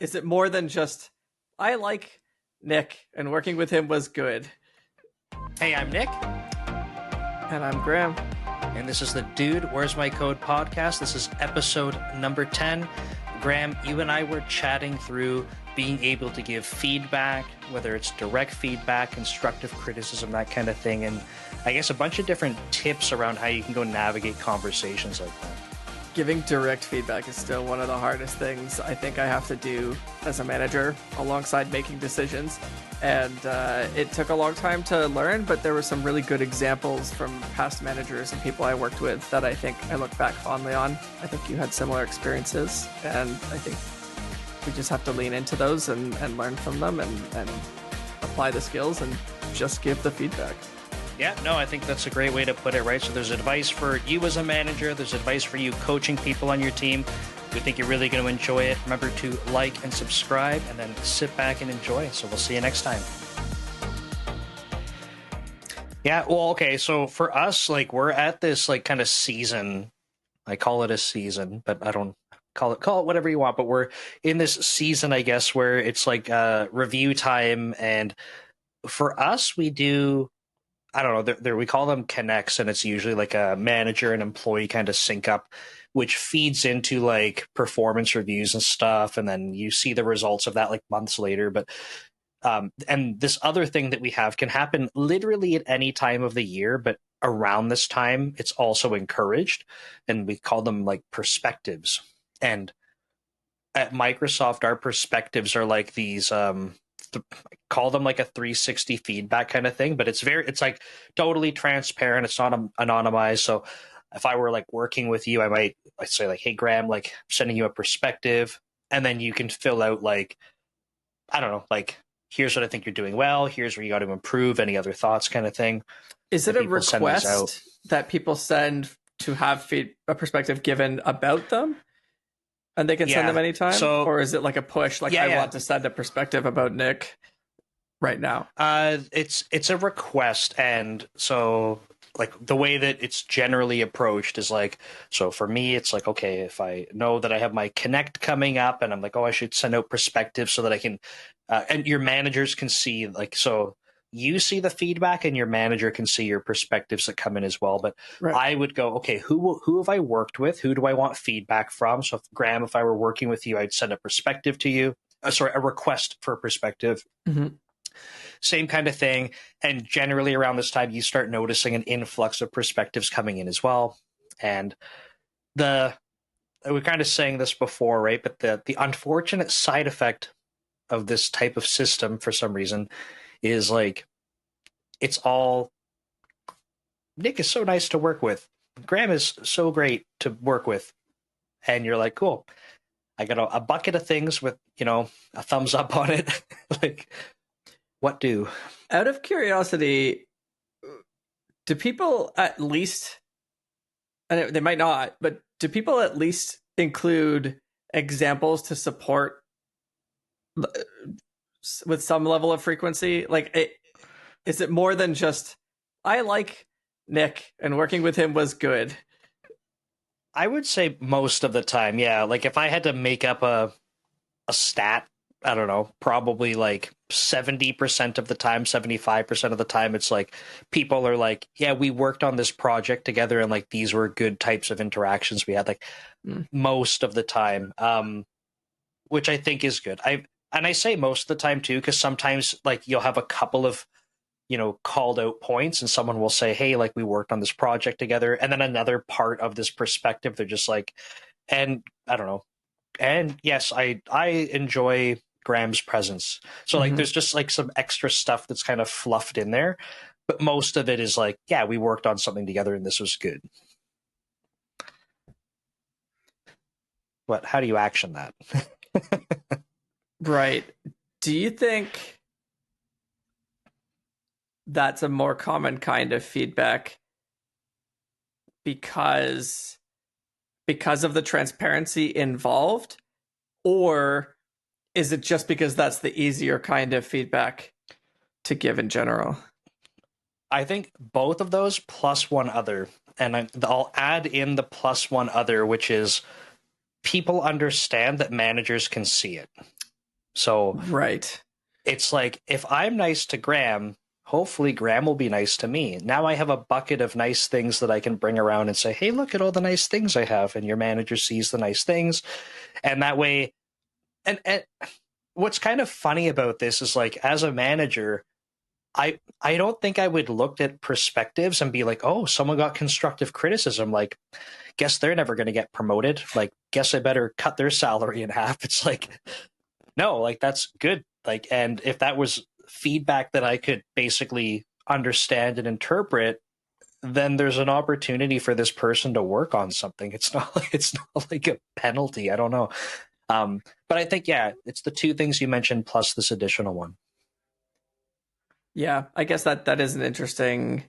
Is it more than just, I like Nick and working with him was good? Hey, I'm Nick, And I'm Graeme. and this is the Dude, Where's My Code podcast. This is episode number 10. Graeme, you and I were chatting through being able to give feedback, whether it's direct feedback, constructive criticism, that kind of thing, and I guess a bunch of different tips around how you can go navigate conversations like that. Giving direct feedback is still one of the hardest things I think I have to do as a manager alongside making decisions. And it took a long time to learn, but there were some really good examples from past managers and people I worked with that I think I look back fondly on. I think you had similar experiences, and I think we just have to lean into those and learn from them and apply the skills and just give the feedback. Yeah, no, I think that's a great way to put it, right? So there's advice for you as a manager. There's advice for you coaching people on your team. We think you're really going to enjoy it. Remember to like and subscribe, and then sit back and enjoy. So we'll see you next time. Yeah, well, okay. So for us, like, we're at this like kind of season. I call it a season, but I don't call it whatever you want. But we're in this season, I guess, where it's like review time, and for us, we do. I don't know, we call them connects, and it's usually like a manager and employee kind of sync up, which feeds into like performance reviews and stuff. And then you see the results of that like months later. But and this other thing that we have can happen literally at any time of the year, but around this time, it's also encouraged. And we call them like perspectives. And at Microsoft, our perspectives are like these, call them like a 360 feedback kind of thing, but it's like totally transparent. It's not anonymized. So if I were like working with you, I'd say like, hey, Graeme, like I'm sending you a perspective, and then you can fill out like, I don't know, like here's what I think you're doing well. Here's where you got to improve. Any other thoughts, kind of thing. Is it a request that people send to have a perspective given about them? And they can send them anytime? Or is it like a push? Like, I want to send a perspective about Nick right now. It's a request. And so like the way that it's generally approached is like, so for me, it's like, okay, if I know that I have my Connect coming up and I'm like, oh, I should send out perspectives so that I can, and your managers can see, like, so you see the feedback and your manager can see your perspectives that come in as well. But right. I would go, okay, who have I worked with? Who do I want feedback from? So Graeme, if I were working with you, I'd send a perspective to you. A request for a perspective. Mm-hmm. Same kind of thing. And generally around this time, you start noticing an influx of perspectives coming in as well. And we're kind of saying this before, right? But the unfortunate side effect of this type of system for some reason is like, it's all, Nick is so nice to work with. Graeme is so great to work with. And you're like, cool. I got a bucket of things with, a thumbs up on it. Like, what do? Out of curiosity, do people at least, and they might not, but do people at least include examples to support with some level of frequency? Like, is it more than just, I like Nick and working with him was good? I would say most of the time, yeah. Like if I had to make up a stat, I don't know, probably like 70% of the time, 75% of the time, it's like people are like, yeah, we worked on this project together and like these were good types of interactions we had, like most of the time, which I think is good. And I say most of the time too, because sometimes like you'll have a couple of, called out points and someone will say, hey, like we worked on this project together. And then another part of this perspective, they're just like, and I don't know. And yes, I enjoy Graeme's presence. So like, there's just like some extra stuff that's kind of fluffed in there, but most of it is like, yeah, we worked on something together and this was good. How do you action that? Right. Do you think that's a more common kind of feedback because of the transparency involved, or is it just because that's the easier kind of feedback to give in general? I think both of those plus one other, and I'll add in the plus one other, which is people understand that managers can see it. So Right. it's like, if I'm nice to Graeme, hopefully Graeme will be nice to me. Now I have a bucket of nice things that I can bring around and say, hey, look at all the nice things I have. And your manager sees the nice things. And that way, and what's kind of funny about this is, like, as a manager, I don't think I would look at perspectives and be like, oh, someone got constructive criticism. Like, guess they're never going to get promoted. Like, guess I better cut their salary in half. It's like, no, like, that's good. Like, and if that was feedback that I could basically understand and interpret, then there's an opportunity for this person to work on something. It's not like a penalty. I don't know. But I think, yeah, it's the two things you mentioned plus this additional one. Yeah, I guess that is an interesting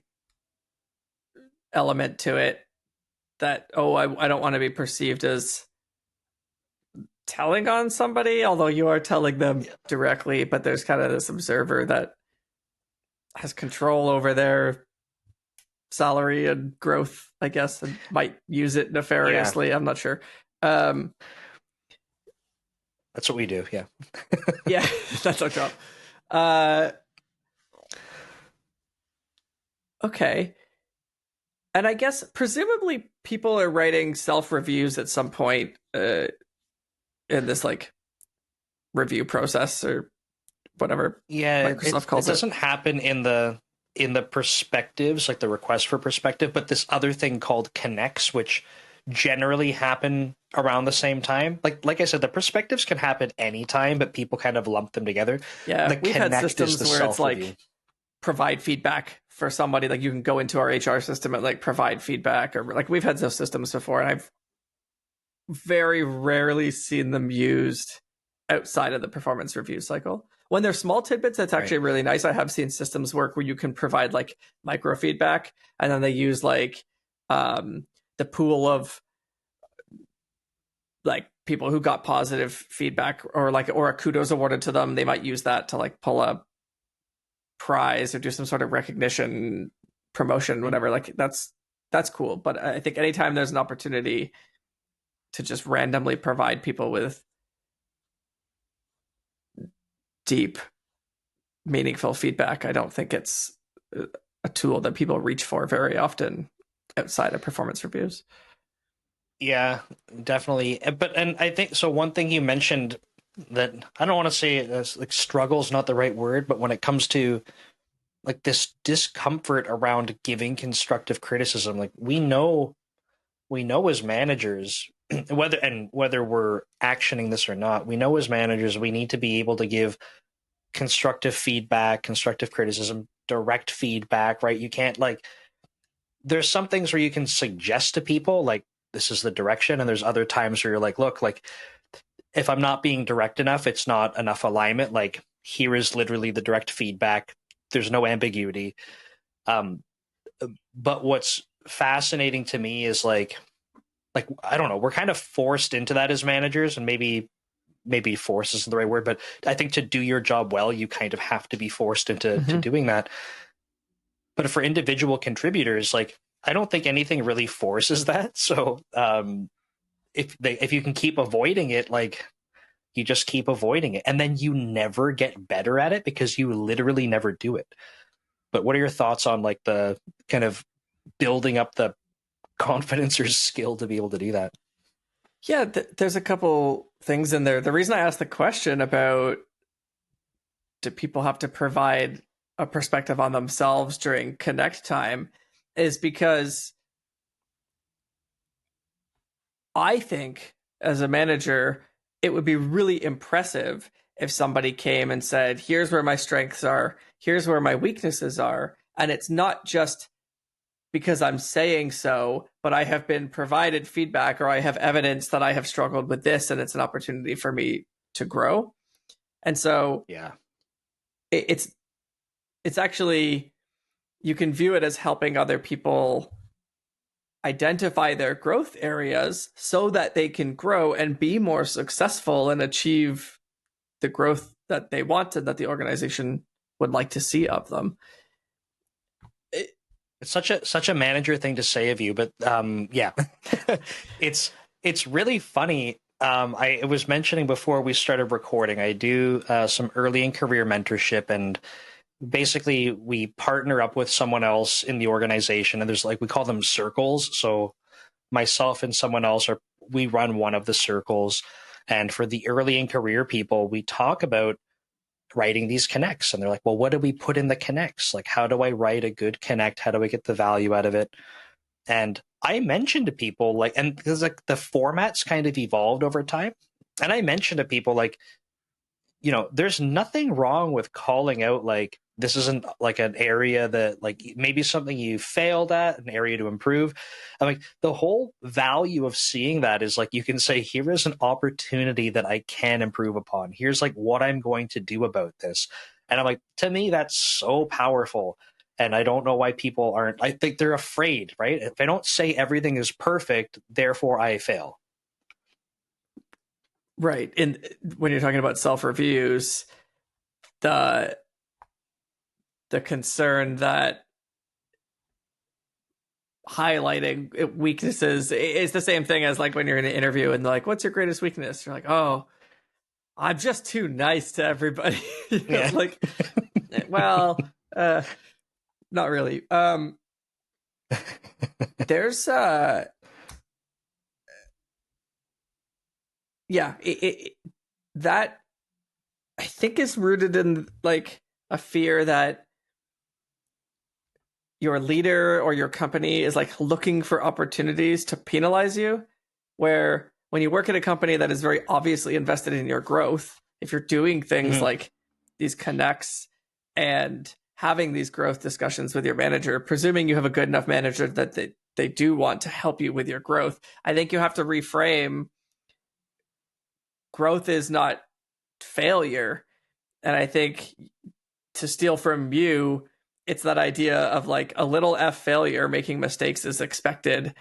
element to it. That, oh, I don't want to be perceived as telling on somebody, although you are telling them directly, but there's kind of this observer that has control over their salary and growth, I guess, and might use it nefariously. I'm not sure. That's what we do. Yeah. Yeah, that's our job. Okay. And I guess presumably people are writing self-reviews at some point in this like review process or whatever Microsoft calls it. It doesn't happen in the perspectives, like the request for perspective, but this other thing called connects, which generally happen around the same time. Like I said, the perspectives can happen anytime, but people kind of lump them together. Yeah, we've had systems where it's like provide feedback for somebody. Like you can go into our HR system and like provide feedback, or like we've had those systems before, and I've very rarely seen them used outside of the performance review cycle. When they're small tidbits, that's actually really nice. I have seen systems work where you can provide like micro feedback, and then they use like the pool of like people who got positive feedback or a kudos awarded to them. They might use that to like pull a prize or do some sort of recognition, promotion, whatever. Like that's cool. But I think anytime there's an opportunity to just randomly provide people with deep, meaningful feedback, I don't think it's a tool that people reach for very often outside of performance reviews. Yeah, definitely. And I think so. One thing you mentioned that I don't want to say like struggle is not the right word, but when it comes to like this discomfort around giving constructive criticism, like we know as managers, whether we're actioning this or not, we know as managers we need to be able to give constructive feedback, constructive criticism, direct feedback, right? You can't there's some things where you can suggest to people like this is the direction, and there's other times where you're like, look, like if I'm not being direct enough, it's not enough alignment. Like here is literally the direct feedback. There's no ambiguity. But what's fascinating to me is like I don't know, we're kind of forced into that as managers, and maybe force isn't the right word, but I think to do your job well, you kind of have to be forced into to doing that. But for individual contributors, like I don't think anything really forces that. So if you can keep avoiding it, like you just keep avoiding it, and then you never get better at it because you literally never do it. But what are your thoughts on like the kind of building up the confidence or skill to be able to do that? Yeah, there's a couple things in there. The reason I asked the question about do people have to provide a perspective on themselves during connect time is because I think as a manager, it would be really impressive if somebody came and said, here's where my strengths are, here's where my weaknesses are. And it's not just because I'm saying so, but I have been provided feedback or I have evidence that I have struggled with this and it's an opportunity for me to grow. And so yeah, it's actually, you can view it as helping other people identify their growth areas so that they can grow and be more successful and achieve the growth that they want and that the organization would like to see of them. It's such a manager thing to say of you, but yeah, it's really funny I was mentioning before we started recording, I do some early in career mentorship, and basically we partner up with someone else in the organization, and there's like we call them circles. So myself and someone else are we run one of the circles, and for the early in career people, we talk about writing these connects, and they're like, well, what do we put in the connects? Like, how do I write a good connect? How do I get the value out of it? And I mentioned to people like, and because like the formats kind of evolved over time, and I mentioned to people like, there's nothing wrong with calling out like this isn't like an area that like maybe something you failed at, an area to improve. I'm like, the whole value of seeing that is like you can say, here is an opportunity that I can improve upon. Here's like what I'm going to do about this. And I'm like, to me, that's so powerful. And I don't know why people aren't, I think they're afraid, right? If I don't say everything is perfect, therefore I fail. Right. And when you're talking about self-reviews, the concern that highlighting weaknesses is the same thing as like when you're in an interview and like, what's your greatest weakness? You're like, oh, I'm just too nice to everybody. Yeah. Like, well, not really. There's yeah, that I think is rooted in like a fear that your leader or your company is like looking for opportunities to penalize you, where when you work at a company that is very obviously invested in your growth, if you're doing things like these connects and having these growth discussions with your manager, presuming you have a good enough manager that they do want to help you with your growth, I think you have to reframe growth is not failure. And I think to steal from you, it's that idea of like a little F failure, making mistakes is expected.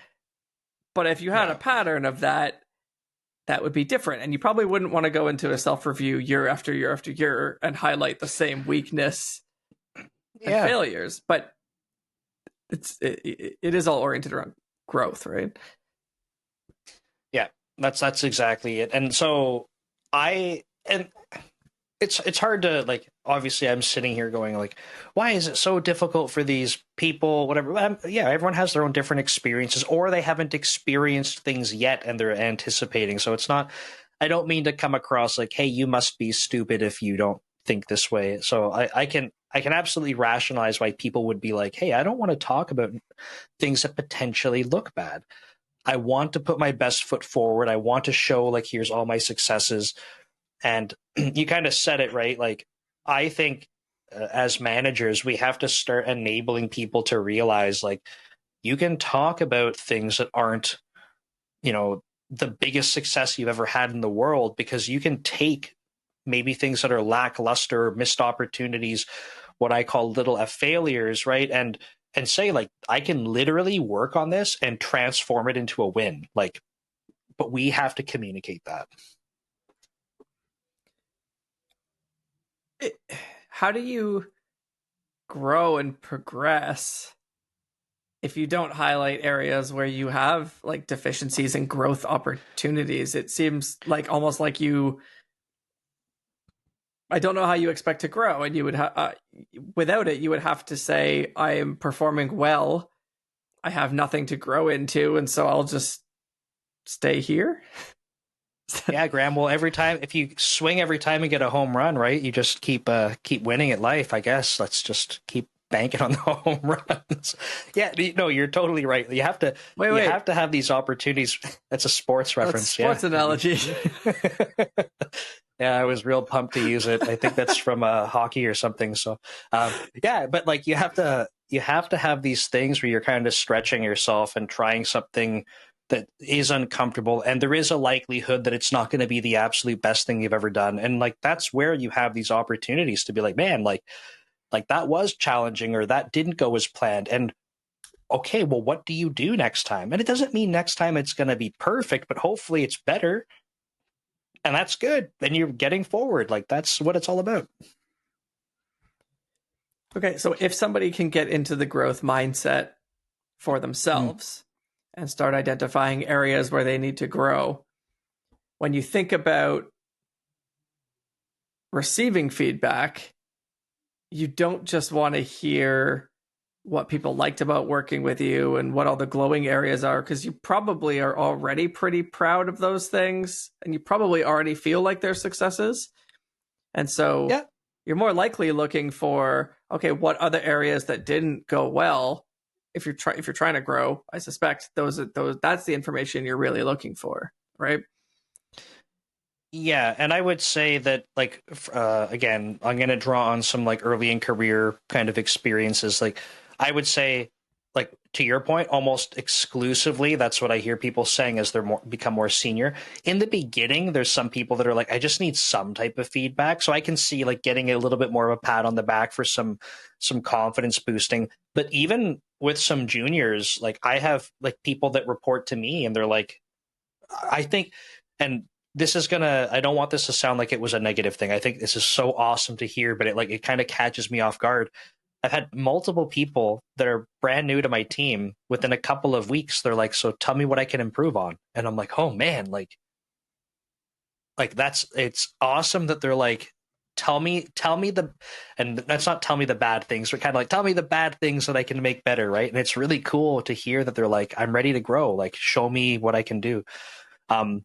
But if you had a pattern of that, that would be different. And you probably wouldn't want to go into a self-review year after year after year and highlight the same weakness and failures. But it is all oriented around growth, right? Yeah, that's exactly it. And so it's hard to like obviously I'm sitting here going like, why is it so difficult for these people, whatever. Yeah, everyone has their own different experiences, or they haven't experienced things yet and they're anticipating. So it's not, I don't mean to come across like, hey, you must be stupid if you don't think this way. So I can absolutely rationalize why people would be like, hey, I don't want to talk about things that potentially look bad. I want to put my best foot forward. I want to show like, here's all my successes. And you kind of said it right. Like, I think as managers, we have to start enabling people to realize like, you can talk about things that aren't, the biggest success you've ever had in the world, because you can take maybe things that are lackluster, missed opportunities, what I call little F failures, right? And say like, I can literally work on this and transform it into a win. Like, but we have to communicate that. How do you grow and progress if you don't highlight areas where you have like deficiencies and growth opportunities? It seems like almost like I don't know how you expect to grow, and you would without it, you would have to say, I am performing well, I have nothing to grow into, and so I'll just stay here. Yeah, Graham. Well, if you swing every time and get a home run, right? You just keep winning at life, I guess. Let's just keep banking on the home runs. Yeah, no, you're totally right. You have to have to have these opportunities. That's a sports reference. Sports analogy. Yeah, I was real pumped to use it. I think that's from hockey or something. So, yeah, but like you have to have these things where you're kind of stretching yourself and trying something that is uncomfortable, and there is a likelihood that it's not going to be the absolute best thing you've ever done. And like that's where you have these opportunities to be like, man, like that was challenging, or that didn't go as planned. And okay, well, what do you do next time? And it doesn't mean next time it's going to be perfect, but hopefully it's better. And that's good. And you're getting forward. Like that's what it's all about. Okay, so if somebody can get into the growth mindset for themselves and start identifying areas where they need to grow, when you think about receiving feedback, you don't just want to hear what people liked about working with you and what all the glowing areas are, because you probably are already pretty proud of those things and you probably already feel like they're successes. And so Yeah. you're more likely looking for, okay, what other areas that didn't go well? If you're trying to grow, I suspect those that's the information you're really looking for, right? Yeah, and I would say that, like, again, I'm going to draw on some like early in career kind of experiences. Like, I would say, like to your point, almost exclusively, that's what I hear people saying as they're become more senior. In the beginning, there's some people that are like, I just need some type of feedback, so I can see like getting a little bit more of a pat on the back for some confidence boosting. But even with some juniors, like I have like people that report to me, and they're like, I think, and this is gonna, I don't want this to sound like it was a negative thing. I think this is so awesome to hear, but it kind of catches me off guard. I've had multiple people that are brand new to my team. Within a couple of weeks, they're like, so tell me what I can improve on. And I'm like, oh man, like that's, it's awesome that they're like, tell me the, and that's not tell me the bad things, but kind of like, tell me the bad things that I can make better. Right. And it's really cool to hear that they're like, I'm ready to grow. Like, show me what I can do. Um,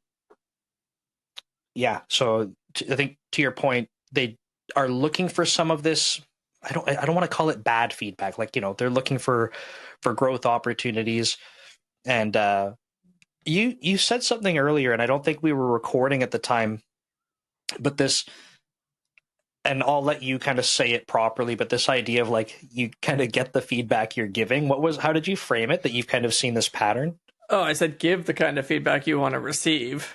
yeah. So I think to your point, they are looking for some of this. I don't want to call it bad feedback. Like, they're looking for growth opportunities. And you said something earlier, and I don't think we were recording at the time, but this, and I'll let you kind of say it properly, but this idea of like you kind of get the feedback you're giving. How did you frame it, that you've kind of seen this pattern? Oh, I said give the kind of feedback you want to receive.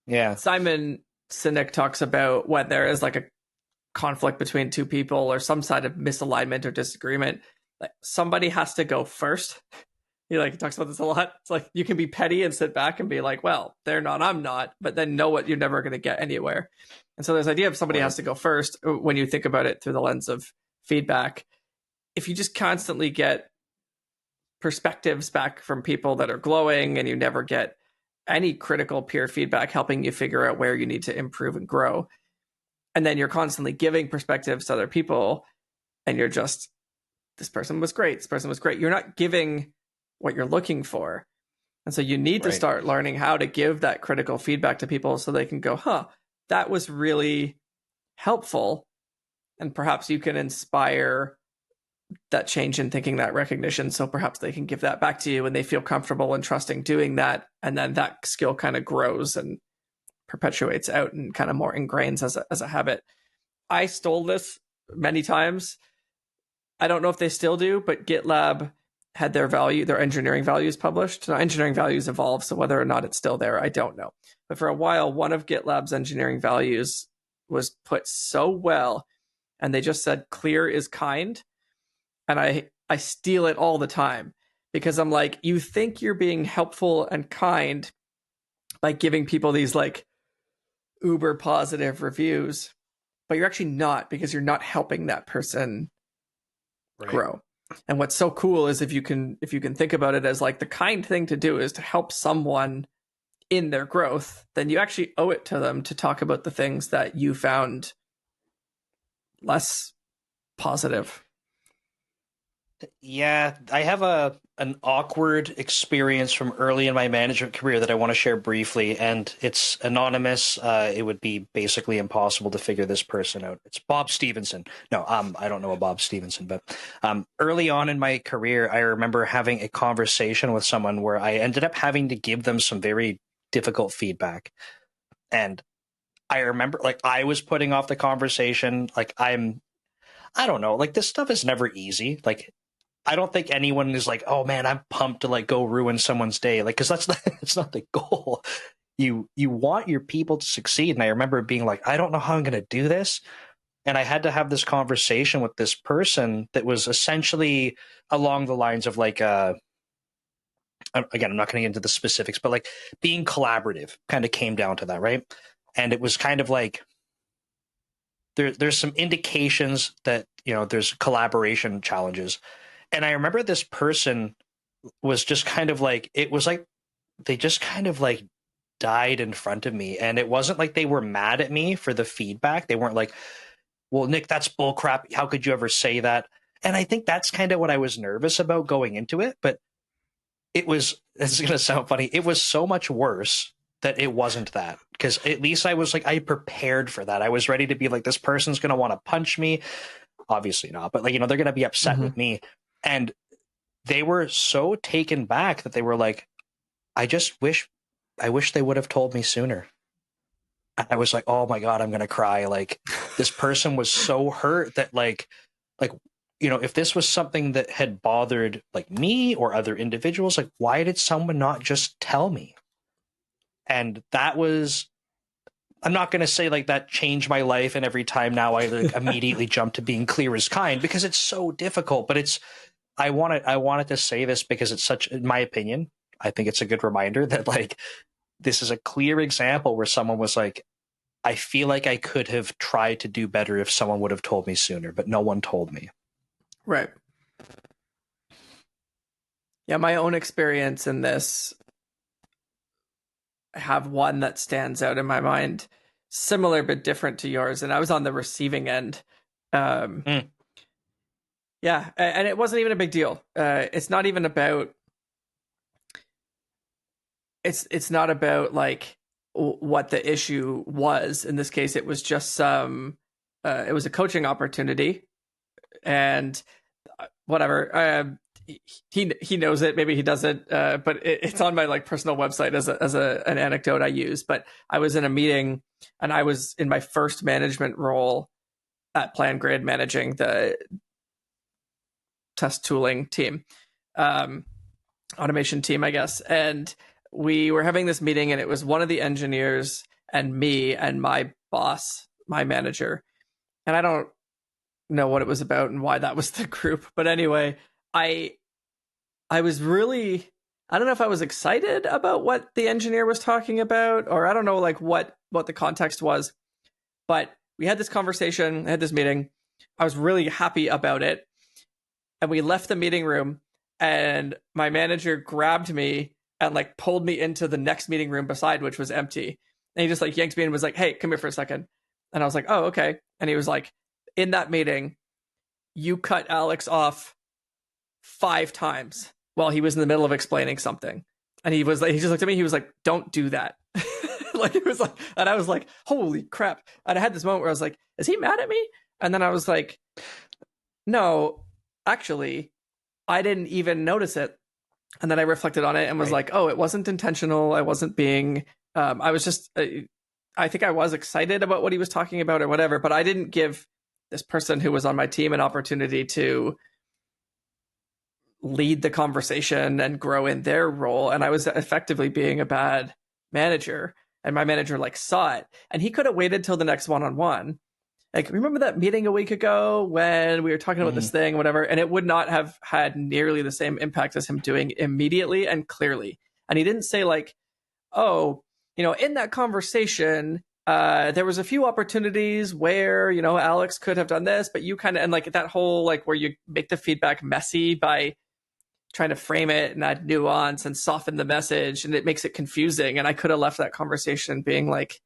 Yeah. Simon Sinek talks about when there is like a conflict between two people or some side of misalignment or disagreement, like somebody has to go first. He talks about this a lot. It's like you can be petty and sit back and be like, well, they're not, I'm not, but then know what you're never going to get anywhere. And so there's idea of somebody has to go first when you think about it through the lens of feedback. If you just constantly get perspectives back from people that are glowing and you never get any critical peer feedback helping you figure out where you need to improve and grow, and then you're constantly giving perspectives to other people and you're just, this person was great, this person was great, you're not giving what you're looking for. And so you need to start learning how to give that critical feedback to people so they can go, that was really helpful. And perhaps you can inspire that change in thinking, that recognition. So perhaps they can give that back to you and they feel comfortable and trusting doing that. And then that skill kind of grows and perpetuates out and kind of more ingrains as a habit. I stole this many times. I don't know if they still do, but GitLab had their engineering values published. Now, engineering values evolve, so whether or not it's still there, I don't know. But for a while, one of GitLab's engineering values was put so well, and they just said, clear is kind. And I steal it all the time because I'm like, you think you're being helpful and kind by giving people these like uber positive reviews, but you're actually not, because you're not helping that person grow. And what's so cool is if you can think about it as like the kind thing to do is to help someone in their growth, then you actually owe it to them to talk about the things that you found less positive. Yeah, I have an awkward experience from early in my management career that I want to share briefly, and it's anonymous. It would be basically impossible to figure this person out. It's Bob Stevenson. No, I don't know a Bob Stevenson, but early on in my career, I remember having a conversation with someone where I ended up having to give them some very difficult feedback. And I remember like I was putting off the conversation. Like I don't know, like this stuff is never easy. Like I don't think anyone is like, oh man, I'm pumped to like go ruin someone's day. Like, cause it's not the goal. You want your people to succeed. And I remember being like, I don't know how I'm going to do this. And I had to have this conversation with this person that was essentially along the lines of like, again, I'm not going to get into the specifics, but like being collaborative kind of came down to that. Right. And it was kind of like, there's some indications that, there's collaboration challenges. And I remember this person was just kind of like, it was like, they just kind of like died in front of me. And it wasn't like they were mad at me for the feedback. They weren't like, well, Nick, that's bullcrap. How could you ever say that? And I think that's kind of what I was nervous about going into it. But it was, this is going to sound funny, it was so much worse that it wasn't that. Because at least I was like, I prepared for that. I was ready to be like, this person's going to want to punch me. Obviously not, but like, you know, they're going to be upset with me. And they were so taken back that they were like, I wish they would have told me sooner. I was like, oh my God, I'm going to cry. Like, this person was so hurt that like, you know, if this was something that had bothered like me or other individuals, like, why did someone not just tell me? And that was, I'm not going to say like that changed my life. And every time now I like immediately jump to being clear as kind, because it's so difficult. But it's, I wanted to say this because it's such, in my opinion, I think it's a good reminder that like, this is a clear example where someone was like, I feel like I could have tried to do better if someone would have told me sooner, but no one told me. Right. Yeah, my own experience in this, I have one that stands out in my mind, similar but different to yours, and I was on the receiving end. Yeah, and it wasn't even a big deal. It's not even about. It's not about like what the issue was. In this case, it was just some. It was a coaching opportunity, and whatever. He knows it. Maybe he doesn't. But it's on my like personal website as an anecdote I use. But I was in a meeting, and I was in my first management role at PlanGrid, managing the test tooling team, automation team, I guess. And we were having this meeting, and it was one of the engineers and me and my boss, my manager. And I don't know what it was about and why that was the group. But anyway, I was really, I don't know if I was excited about what the engineer was talking about, or I don't know like what the context was. But we had this conversation, had this meeting. I was really happy about it. And we left the meeting room, and my manager grabbed me and like pulled me into the next meeting room beside, which was empty. And he just like yanked me and was like, hey, come here for a second. And I was like, oh, okay. And he was like, in that meeting, you cut Alex off 5 times while he was in the middle of explaining something. And he was like, he just looked at me. He was like, don't do that. Like, it was like, and I was like, holy crap. And I had this moment where I was like, is he mad at me? And then I was like, no, actually, I didn't even notice it. And then I reflected on it and was like, oh, it wasn't intentional. I wasn't being, I was just, I think I was excited about what he was talking about or whatever, but I didn't give this person who was on my team an opportunity to lead the conversation and grow in their role. And I was effectively being a bad manager, and my manager like saw it, and he could have waited till the next one-on-one. Like, remember that meeting a week ago when we were talking about this thing, whatever, and it would not have had nearly the same impact as him doing immediately and clearly. And he didn't say like, oh, you know, in that conversation, there was a few opportunities where, you know, Alex could have done this, but you kind of, and like that whole, like where you make the feedback messy by trying to frame it and add nuance and soften the message, and it makes it confusing. And I could have left that conversation being like,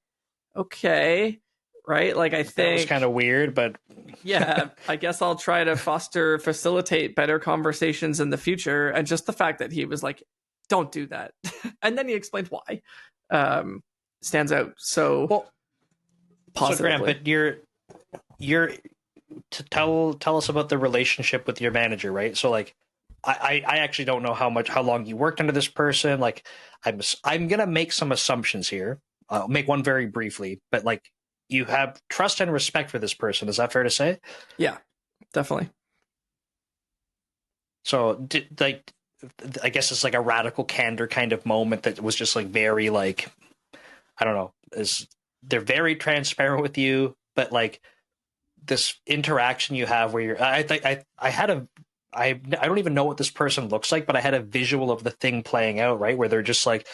okay, right? Like, I think that was kind of weird, but yeah, I guess I'll try to facilitate better conversations in the future. And just the fact that he was like, don't do that. And then he explained why, stands out so positively. So Graham, but you're to tell us about the relationship with your manager, right? So like, I actually don't know how long you worked under this person. Like, I'm gonna make some assumptions here. I'll make one very briefly, but like, you have trust and respect for this person. Is that fair to say? Yeah, definitely. So, like, I guess it's like a radical candor kind of moment that was just like very like, I don't know, they're very transparent with you, but like this interaction you have where you're, I don't even know what this person looks like, but I had a visual of the thing playing out, right? Where they're just like,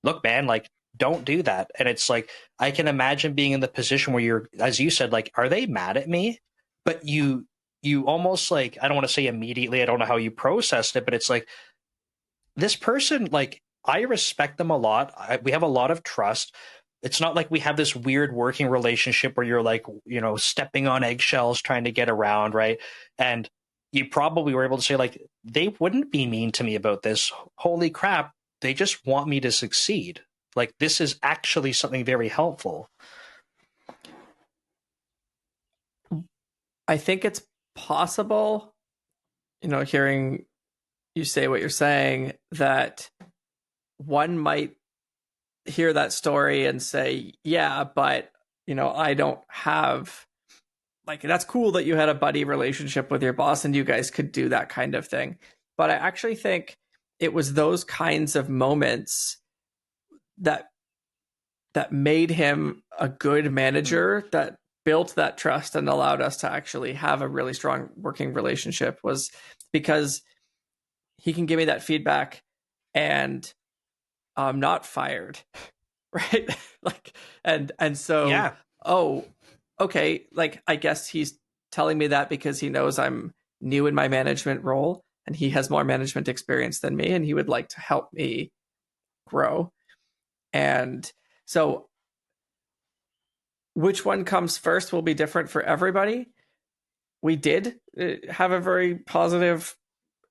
look, man, like, don't do that. And it's like, I can imagine being in the position where you're, as you said, like, are they mad at me? But you almost like, I don't want to say immediately, I don't know how you processed it, but it's like, this person, like, I respect them a lot. We have a lot of trust. It's not like we have this weird working relationship where you're like, stepping on eggshells trying to get around, right? And you probably were able to say, like, they wouldn't be mean to me about this. Holy crap. They just want me to succeed. Like, this is actually something very helpful. I think it's possible, hearing you say what you're saying, that one might hear that story and say, yeah, but, I don't have, like, that's cool that you had a buddy relationship with your boss and you guys could do that kind of thing. But I actually think it was those kinds of moments that made him a good manager, that built that trust and allowed us to actually have a really strong working relationship, was because he can give me that feedback and I'm not fired. Right. Like, and so, Yeah. oh, okay. Like, I guess he's telling me that because he knows I'm new in my management role and he has more management experience than me and he would like to help me grow. And so which one comes first will be different for everybody. We did have a very positive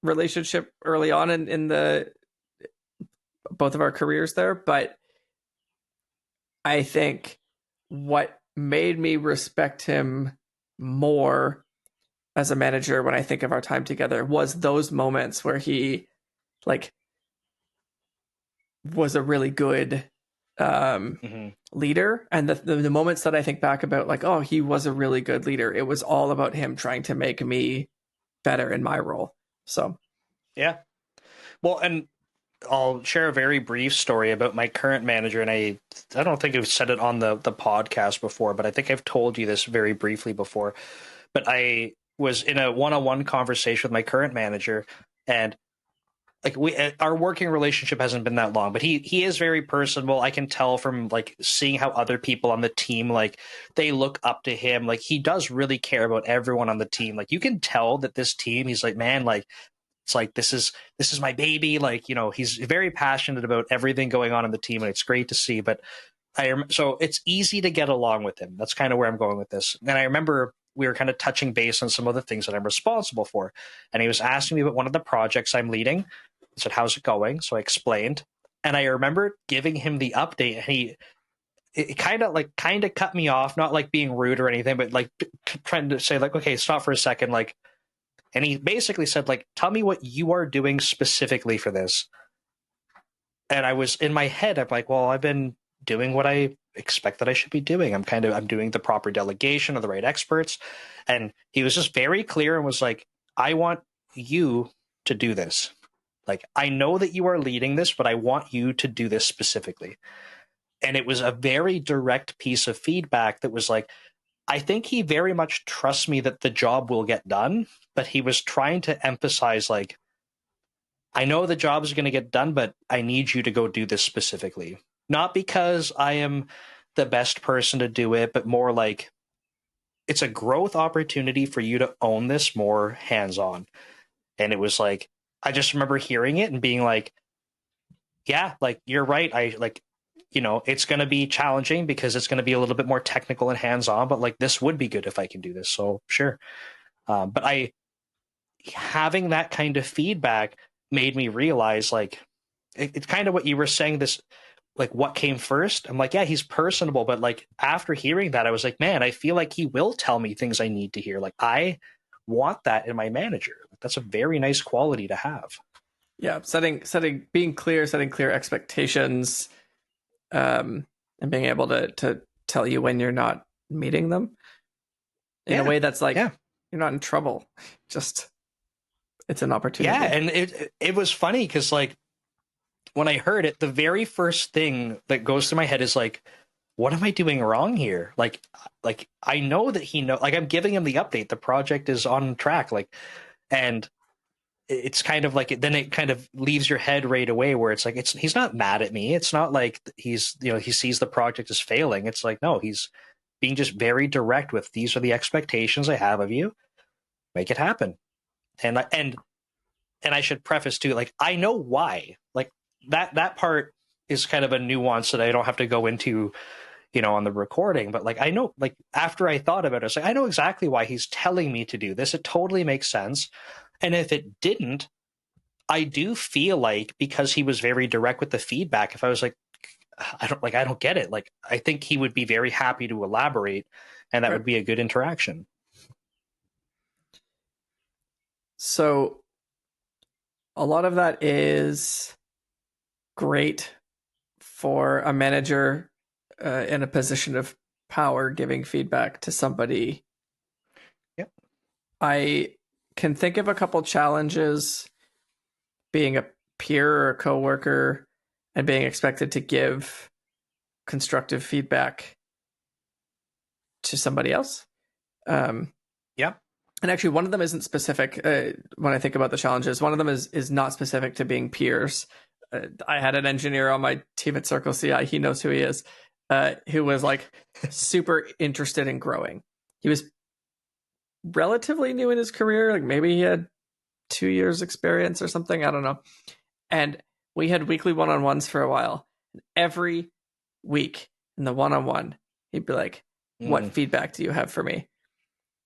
relationship early on in the both of our careers there, but I think what made me respect him more as a manager when I think of our time together was those moments where he, like, was a really good leader. And the moments that I think back about, like, oh, he was a really good leader, it was all about him trying to make me better in my role. So Yeah. Well, and I'll share a very brief story about my current manager, and I don't think I've said it on the podcast before, but I think I've told you this very briefly before. But I was in a one-on-one conversation with my current manager, and like our working relationship hasn't been that long, but he is very personable. I can tell from like seeing how other people on the team, like, they look up to him. Like, he does really care about everyone on the team. Like, you can tell that this team, he's like, man, like, it's like, this is my baby. Like, he's very passionate about everything going on in the team, and it's great to see. But so it's easy to get along with him. That's kind of where I'm going with this. And I remember we were kind of touching base on some of the things that I'm responsible for. And he was asking me about one of the projects I'm leading. I said, how's it going? So I explained. And I remember giving him the update, and it kind of cut me off, not like being rude or anything, but like trying to say, like, okay, stop for a second. Like, and he basically said, like, tell me what you are doing specifically for this. And I was in my head, I'm like, well, I've been doing what I expect that I should be doing. I'm doing the proper delegation of the right experts. And he was just very clear and was like, I want you to do this. Like, I know that you are leading this, but I want you to do this specifically. And it was a very direct piece of feedback that was like, I think he very much trusts me that the job will get done, but he was trying to emphasize, like, I know the job is going to get done, but I need you to go do this specifically. Not because I am the best person to do it, but more like it's a growth opportunity for you to own this more hands-on. And it was like, I just remember hearing it and being like, yeah, like, you're right. I like, it's going to be challenging because it's going to be a little bit more technical and hands-on, but like, this would be good if I can do this. So sure. But having that kind of feedback made me realize, like, it's kind of what you were saying, this, like, what came first. I'm like, yeah, he's personable. But like, after hearing that, I was like, man, I feel like he will tell me things I need to hear. Like, I want that in my manager. That's a very nice quality to have. Yeah, being clear, setting clear expectations, and being able to tell you when you're not meeting them in a way that's like, you're not in trouble. Just, it's an opportunity. Yeah, and it was funny because, like, when I heard it, the very first thing that goes through my head is like, what am I doing wrong here? Like I know that he know, like, I'm giving him the update. The project is on track. Like, and it's kind of like, then it kind of leaves your head right away where it's like, he's not mad at me. It's not like he's, he sees the project as failing. It's like, no, he's being just very direct with, these are the expectations I have of you. Make it happen. And I should preface too, like, I know why. Like, that part is kind of a nuance that I don't have to go into, on the recording. But like, I know, like, after I thought about it, it's like, I know exactly why he's telling me to do this. It totally makes sense. And if it didn't, I do feel like, because he was very direct with the feedback, if I was like, I don't get it. Like, I think he would be very happy to elaborate, and that would be a good interaction. So a lot of that is great for a manager in a position of power giving feedback to somebody. Yep. I can think of a couple challenges being a peer or a coworker and being expected to give constructive feedback to somebody else. Yeah. And actually, one of them isn't specific. When I think about the challenges, one of them is not specific to being peers. I had an engineer on my team at Circle CI. He knows who he is. Who was like super interested in growing. He was relatively new in his career. Like maybe he had 2 years experience or something. I don't know. And we had weekly one-on-ones for a while. Every week in the one-on-one, he'd be like, what feedback do you have for me?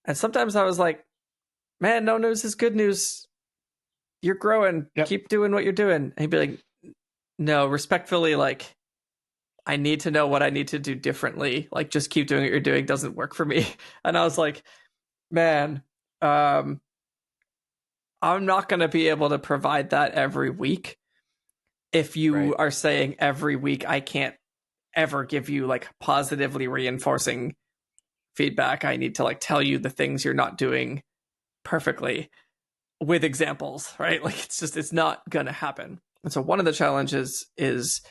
And sometimes I was like, man, no news is good news. You're growing. Yep. Keep doing what you're doing. And he'd be like, no, respectfully, like, I need to know what I need to do differently. Like, just keep doing what you're doing doesn't work for me. And I was like, man, I'm not going to be able to provide that every week. If you are saying every week, I can't ever give you like positively reinforcing feedback. I need to like tell you the things you're not doing perfectly with examples, right? Like it's not going to happen. And so one of the challenges is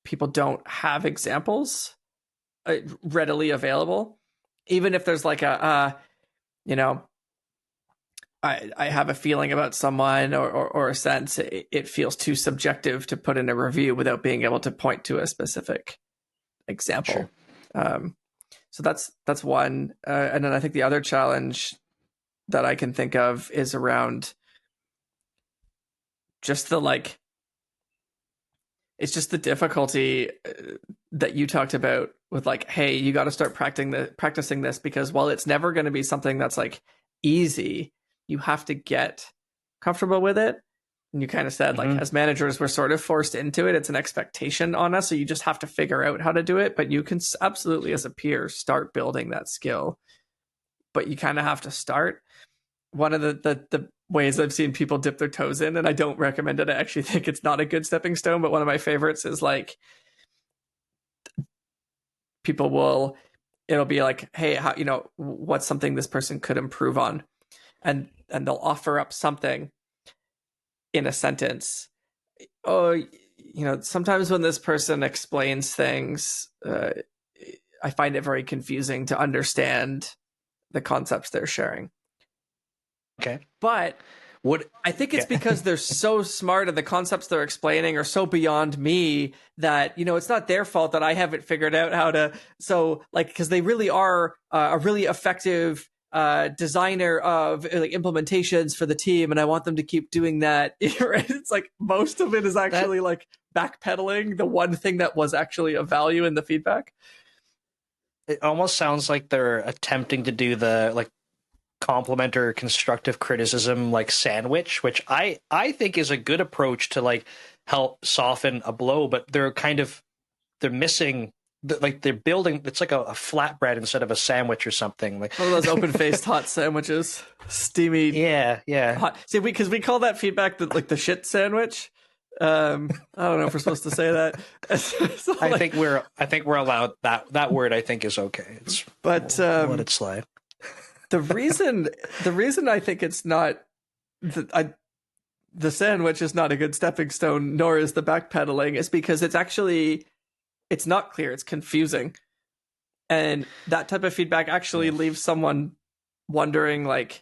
people don't have examples readily available. Even if there's like I have a feeling about someone or a sense, it feels too subjective to put in a review without being able to point to a specific example. Sure. So that's one. And then I think the other challenge that I can think of is around just it's just the difficulty that you talked about with like, hey, you got to start practicing this, because while it's never going to be something that's like easy, you have to get comfortable with it. And you kind of said, like, as managers, we're sort of forced into it. It's an expectation on us. So you just have to figure out how to do it. But you can absolutely, as a peer, start building that skill. But you kind of have to start. One of the ways I've seen people dip their toes in, and I don't recommend it. I actually think it's not a good stepping stone. But one of my favorites is like, it'll be like, hey, how, what's something this person could improve on? And they'll offer up something in a sentence. Oh, sometimes when this person explains things, I find it very confusing to understand the concepts they're sharing. Okay. But I think it's because they're so smart and the concepts they're explaining are so beyond me that, it's not their fault that I haven't figured out how to. So like, because they really are a really effective designer of like implementations for the team, and I want them to keep doing that. Right? It's like most of it is actually like backpedaling the one thing that was actually of value in the feedback. It almost sounds like they're attempting to do the like compliment or constructive criticism like sandwich, which I think is a good approach to like help soften a blow, but they're missing. Like they're building, it's like a flatbread instead of a sandwich or something. Like one of those open-faced hot sandwiches, steamy. Yeah. Hot. See, because we call that feedback like the shit sandwich. I don't know if we're supposed to say that. So, I think we're allowed that word. I think is okay. We'll let it slide. the reason I think it's not the sandwich is not a good stepping stone, nor is the backpedaling, is because it's not clear. It's confusing. And that type of feedback actually leaves someone wondering, like,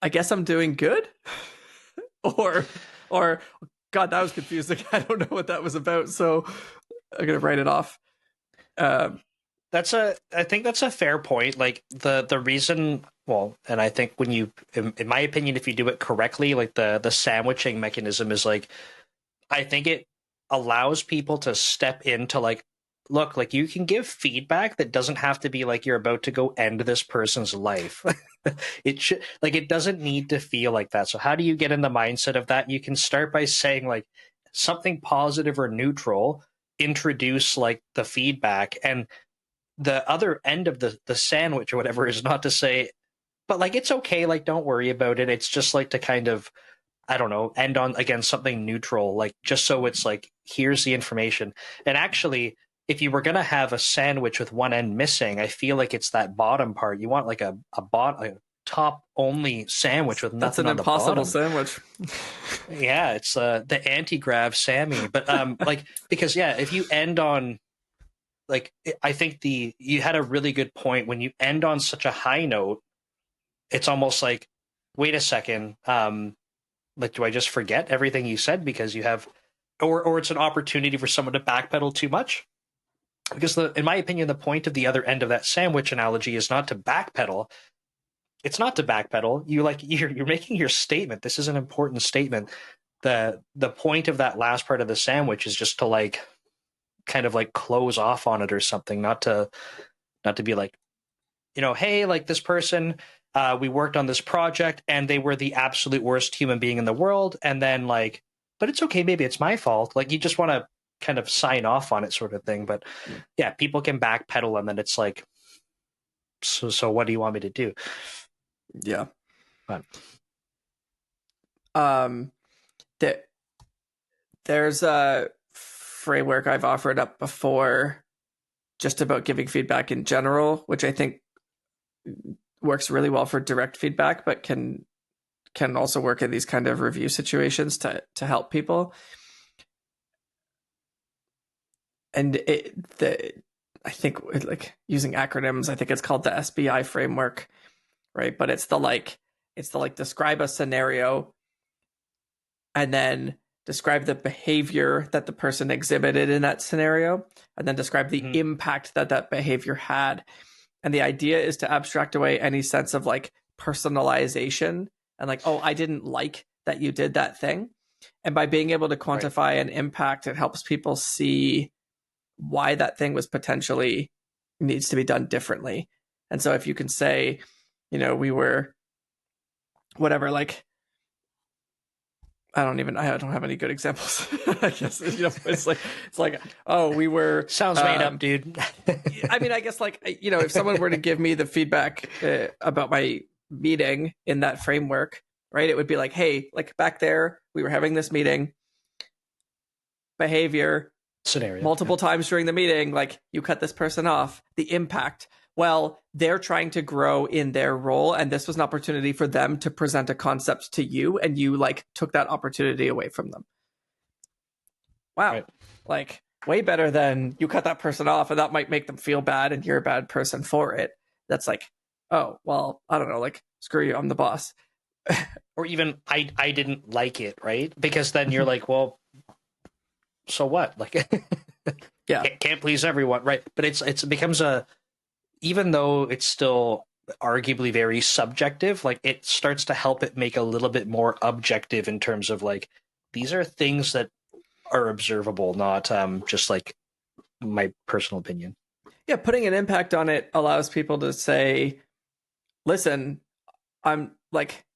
I guess I'm doing good? or, God, that was confusing. I don't know what that was about, so I'm going to write it off. I think that's a fair point. Like the reason, well, and I think when you, in my opinion, if you do it correctly, like the sandwiching mechanism is like, I think it allows people to step into like, look, like you can give feedback that doesn't have to be like you're about to go end this person's life. It should, like, it doesn't need to feel like that. So how do you get in the mindset of that? You can start by saying like something positive or neutral, introduce like the feedback, and the other end of the sandwich or whatever is not to say, but like it's okay, like don't worry about it. It's just like to kind of, I don't know, end on again something neutral, like just so it's like here's the information. And actually, if you were gonna have a sandwich with one end missing, I feel like it's that bottom part. You want like a top only sandwich with That's nothing an on the impossible bottom. sandwich. Yeah, it's the anti-grav Sammy. But like because yeah, if you end on like I think the you had a really good point when you end on such a high note, it's almost like, wait a second, like do I just forget everything you said because you have, or it's an opportunity for someone to backpedal too much. Because in my opinion, the point of the other end of that sandwich analogy is not to backpedal. It's not to backpedal. You're making your statement. This is an important statement. The point of that last part of the sandwich is just to like kind of like close off on it or something, not to be like, hey, like this person, we worked on this project and they were the absolute worst human being in the world. And then like, but it's okay. Maybe it's my fault. Like you just want to kind of sign off on it sort of thing. But yeah, people can backpedal and then it's like, so what do you want me to do? Yeah. But That there's a framework I've offered up before just about giving feedback in general, which I think works really well for direct feedback, but can also work in these kind of review situations to help people. And I think like using acronyms, I think it's called the SBI framework, right? But it's the describe a scenario and then describe the behavior that the person exhibited in that scenario, and then describe the impact that behavior had. And the idea is to abstract away any sense of like personalization and like, oh, I didn't like that you did that thing. And by being able to quantify an impact, it helps people see why that thing was potentially needs to be done differently. And so if you can say, we were whatever, like, I don't have any good examples. I guess, it's like, oh, we were sounds made up, dude. I mean, I guess like, if someone were to give me the feedback about my meeting in that framework, right, it would be like, hey, like back there, we were having this meeting, behavior, scenario multiple times during the meeting, like you cut this person off, the impact. Well, they're trying to grow in their role, and this was an opportunity for them to present a concept to you, and you like took that opportunity away from them. Wow. Right. Like way better than you cut that person off, and that might make them feel bad, and you're a bad person for it. That's like, oh, well, I don't know, like, screw you, I'm the boss. Or even I didn't like it, right? Because then you're like, well, so what? Like, yeah, can't please everyone, right? But it becomes even though it's still arguably very subjective, like it starts to help it make a little bit more objective in terms of like, these are things that are observable, not just like my personal opinion. Yeah, putting an impact on it allows people to say, listen, I'm like,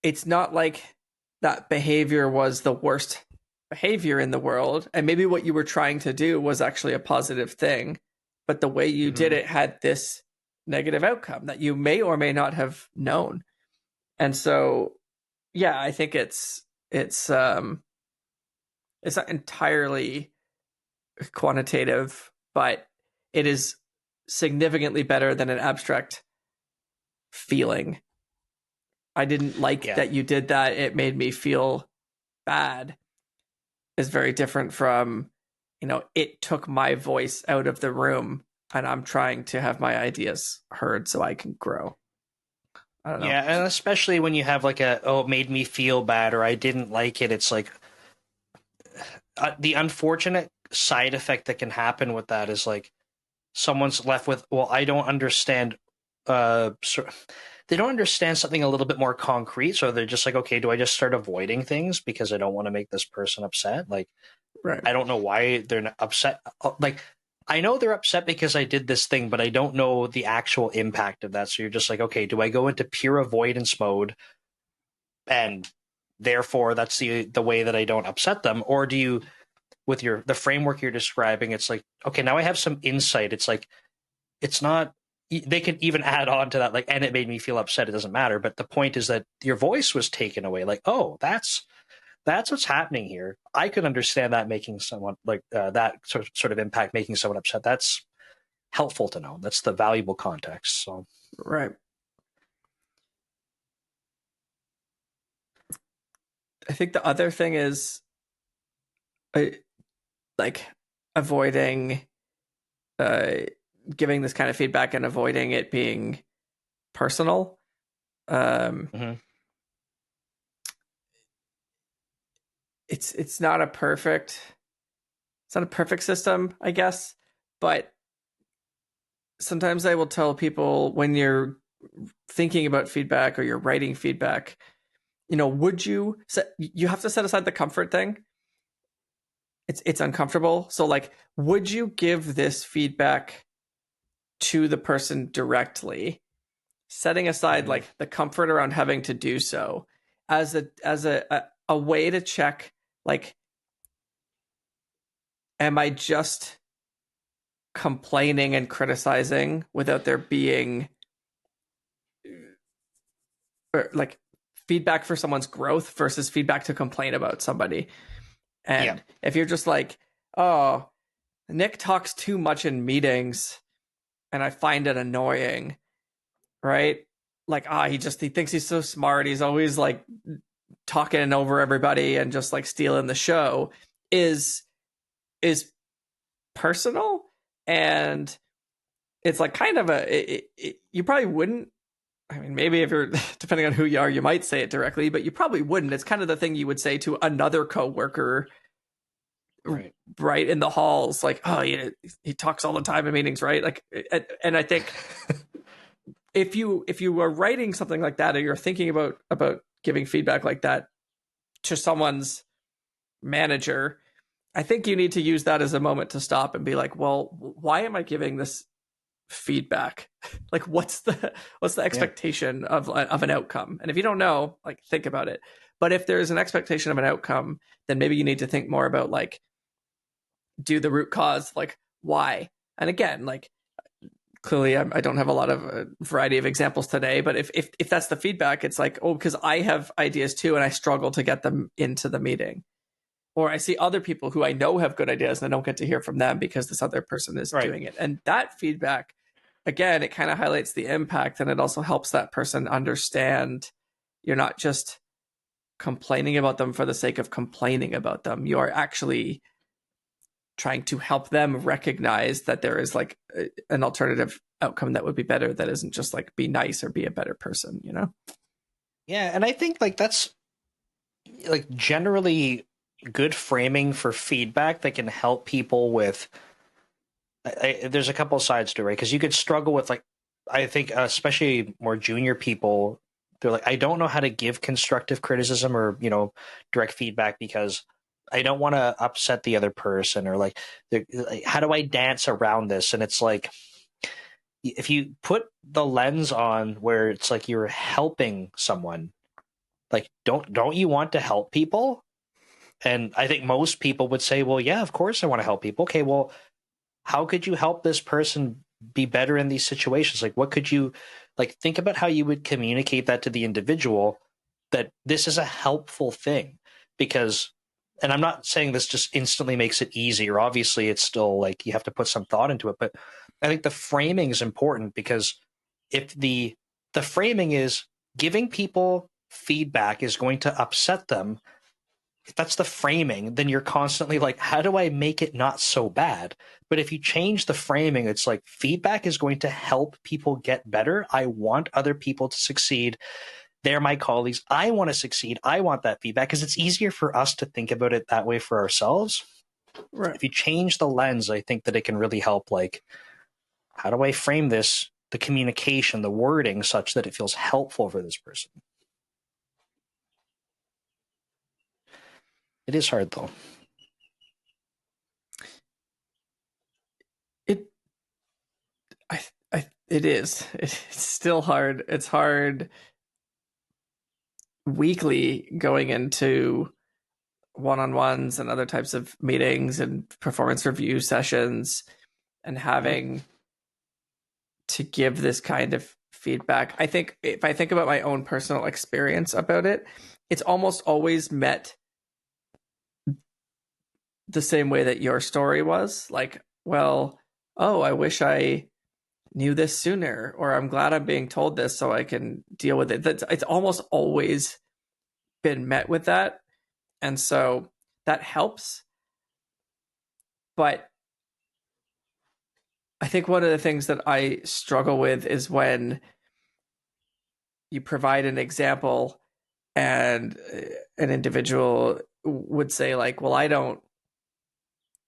it's not like that behavior was the worst behavior in the world, and maybe what you were trying to do was actually a positive thing, but the way you did it had this negative outcome that you may or may not have known. And so, yeah, I think it's not entirely quantitative, but it is significantly better than an abstract feeling. I didn't like that you did that. It made me feel bad. Is very different from, it took my voice out of the room and I'm trying to have my ideas heard so I can grow. I don't know. Yeah, and especially when you have like it made me feel bad or I didn't like it. It's like the unfortunate side effect that can happen with that is like someone's left with, well, I don't understand, they don't understand something a little bit more concrete, so they're just like, okay, do I just start avoiding things because I don't want to make this person upset? Like, Right. I don't know why they're not upset. Like, I know they're upset because I did this thing, but I don't know the actual impact of that. So you're just like, okay, do I go into pure avoidance mode, and therefore that's the way that I don't upset them? Or do you, with the framework you're describing, it's like, okay, now I have some insight. It's like, it's not, they can even add on to that, like, and it made me feel upset. It doesn't matter. But the point is that your voice was taken away. Like, oh, that's what's happening here. I could understand that making someone like that sort of impact, making someone upset. That's helpful to know. That's the valuable context. So, Right. I think the other thing is like avoiding uh, giving this kind of feedback and avoiding it being personal. mm-hmm. It's not a perfect system, I guess, but sometimes I will tell people when you're thinking about feedback or you're writing feedback, would you have to set aside the comfort thing. It's uncomfortable. So like, would you give this feedback to the person directly, setting aside like the comfort around having to do so as a way to check, like, am I just complaining and criticizing without there being like feedback for someone's growth versus feedback to complain about somebody? And if you're just like, oh, Nick talks too much in meetings and I find it annoying, right? Like, he thinks he's so smart. He's always like talking over everybody and just like stealing the show is personal. And it's like kind of you probably wouldn't, I mean, maybe if you're depending on who you are, you might say it directly, but you probably wouldn't. It's kind of the thing you would say to another coworker, right in the halls, like, oh yeah, he talks all the time in meetings, right? Like, and I think if you are writing something like that, or you're thinking about giving feedback like that to someone's manager, I think you need to use that as a moment to stop and be like, well, why am I giving this feedback? Like, what's the expectation of an outcome? And if you don't know, like, think about it. But if there's an expectation of an outcome, then maybe you need to think more about, like, do the root cause, like, why? And again, like, clearly I don't have a lot of variety of examples today, but if that's the feedback, it's like, oh, because I have ideas too and I struggle to get them into the meeting. Or I see other people who I know have good ideas and I don't get to hear from them because this other person is doing it. And that feedback, again, it kind of highlights the impact, and it also helps that person understand you're not just complaining about them for the sake of complaining about them. You are actually trying to help them recognize that there is like an alternative outcome that would be better, that isn't just like be nice or be a better person, Yeah, and I think like that's like generally good framing for feedback that can help people with. There's a couple sides to it, right? Because you could struggle with, like, I think especially more junior people, they're like, I don't know how to give constructive criticism or direct feedback because I don't want to upset the other person, or like, how do I dance around this? And it's like, if you put the lens on where it's like you're helping someone, like, don't you want to help people? And I think most people would say, well, yeah, of course I want to help people. Okay, well, how could you help this person be better in these situations? Like, what could you, like, think about how you would communicate that to the individual, that this is a helpful thing. Because, and I'm not saying this just instantly makes it easier. Obviously, it's still like you have to put some thought into it. But I think the framing is important, because if the framing is giving people feedback is going to upset them, if that's the framing, then you're constantly like, how do I make it not so bad? But if you change the framing, it's like, feedback is going to help people get better. I want other people to succeed. They're my colleagues. I want to succeed. I want that feedback, because it's easier for us to think about it that way for ourselves. Right. If you change the lens, I think that it can really help, like, how do I frame this, the communication, the wording, such that it feels helpful for this person? It is hard though. It, it is. It's still hard. It's hard weekly going into one-on-ones and other types of meetings and performance review sessions and having to give this kind of feedback. I think if I think about my own personal experience about it, it's almost always met the same way that your story was. Like, well, oh, I wish I knew this sooner, or I'm glad I'm being told this so I can deal with it. It's almost always been met with that. And so that helps. But I think one of the things that I struggle with is when you provide an example and an individual would say like, well, I don't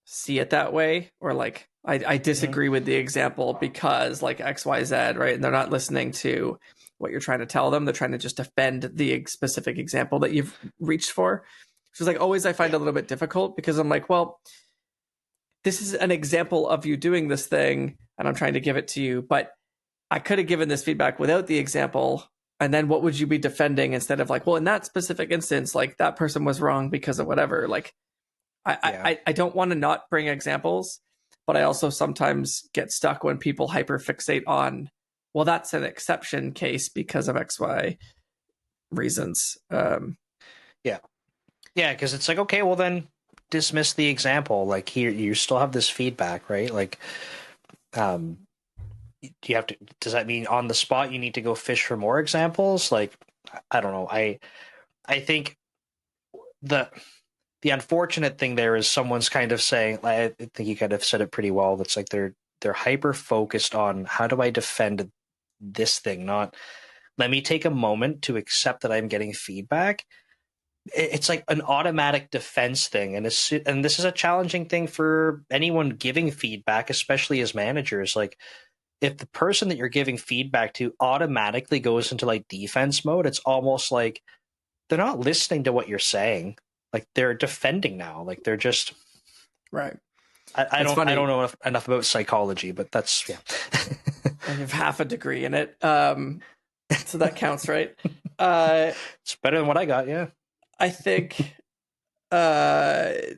see it that way, or like I disagree with the example because like XYZ, right? And they're not listening to what you're trying to tell them. They're trying to just defend the specific example that you've reached for. Which is like always I find a little bit difficult because I'm like, well, this is an example of you doing this thing and I'm trying to give it to you, but I could have given this feedback without the example. And then what would you be defending instead of like, well, in that specific instance, like that person was wrong because of whatever. Like I don't want to not bring examples, but I also sometimes get stuck when people hyperfixate on, well, that's an exception case because of XY reasons. Yeah, because it's like, okay, well then dismiss the example. Like here, you still have this feedback, right? Like, do you have to? Does that mean on the spot you need to go fish for more examples? Like, I don't know. I think the unfortunate thing there is someone's kind of saying, I think you kind of said it pretty well. That's like they're hyper focused on how do I defend this thing, not let me take a moment to accept that I'm getting feedback. It's like an automatic defense thing, and this is a challenging thing for anyone giving feedback, especially as managers. Like if the person that you're giving feedback to automatically goes into like defense mode, it's almost like they're not listening to what you're saying. Like they're defending now. Like they're just right. I don't know enough about psychology, but that's yeah. I have half a degree in it, so that counts, right? It's better than what I got. Yeah. I think as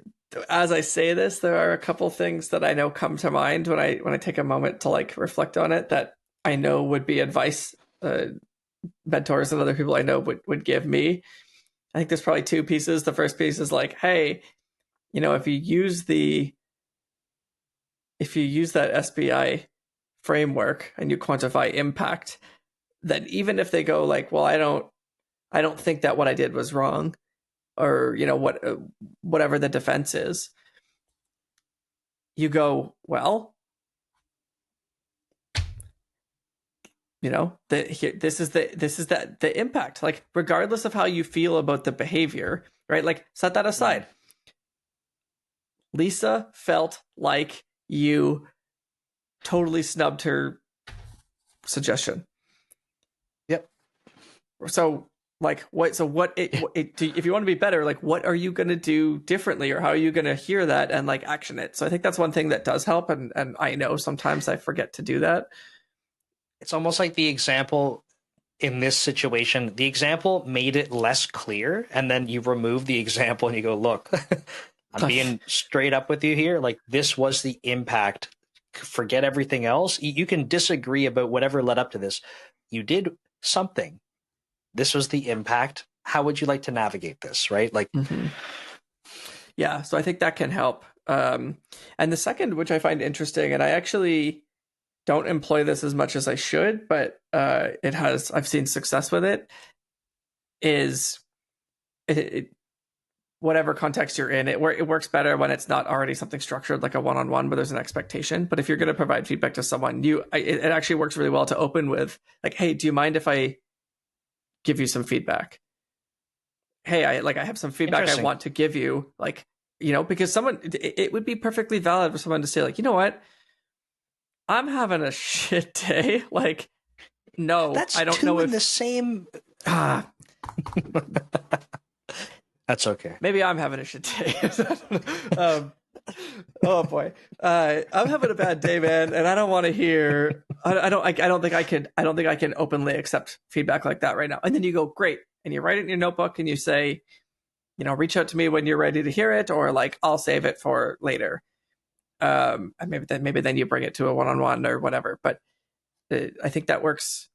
I say this, there are a couple things that I know come to mind when I take a moment to like reflect on it that I know would be advice mentors and other people I know would give me. I think there's probably two pieces. The first piece is like, hey, you know, if you use that SBI framework and you quantify impact, then even if they go like, well, I don't think that what I did was wrong, or you know whatever the defense is, you go, well, you know, this is the impact. Like regardless of how you feel about the behavior, right? Like set that aside. Lisa felt like you totally snubbed her suggestion. Yep. So like what? So what? If you want to be better, like what are you going to do differently, or how are you going to hear that and like action it? So I think that's one thing that does help, and I know sometimes I forget to do that. It's almost like the example in this situation. The example made it less clear, and then you remove the example and you go, "Look, I'm being straight up with you here. Like this was the impact. Forget everything else. You can disagree about whatever led up to this. You did something. This was the impact. How would you like to navigate this?" Right? Like, yeah. So I think that can help. And the second, which I find interesting, and I actually don't employ this as much as I should, but I've seen success with it, is whatever context you're in, it works better when it's not already something structured like a one-on-one, but there's an expectation. But if you're going to provide feedback to someone, it actually works really well to open with like, hey, do you mind if I give you some feedback? Hey, I have some feedback I want to give you, like, you know, because it would be perfectly valid for someone to say like, you know what, I'm having a shit day. Like, no, That's I don't two know in the if same. ah, That's okay. maybe I'm having a shit day. um, oh boy, I'm having a bad day, man, and I don't want to hear. I don't think I could. I don't think I can openly accept feedback like that right now. And then you go, great, and you write it in your notebook, and you say, reach out to me when you're ready to hear it, or like I'll save it for later. And maybe then you bring it to a one-on-one or whatever. But I think that works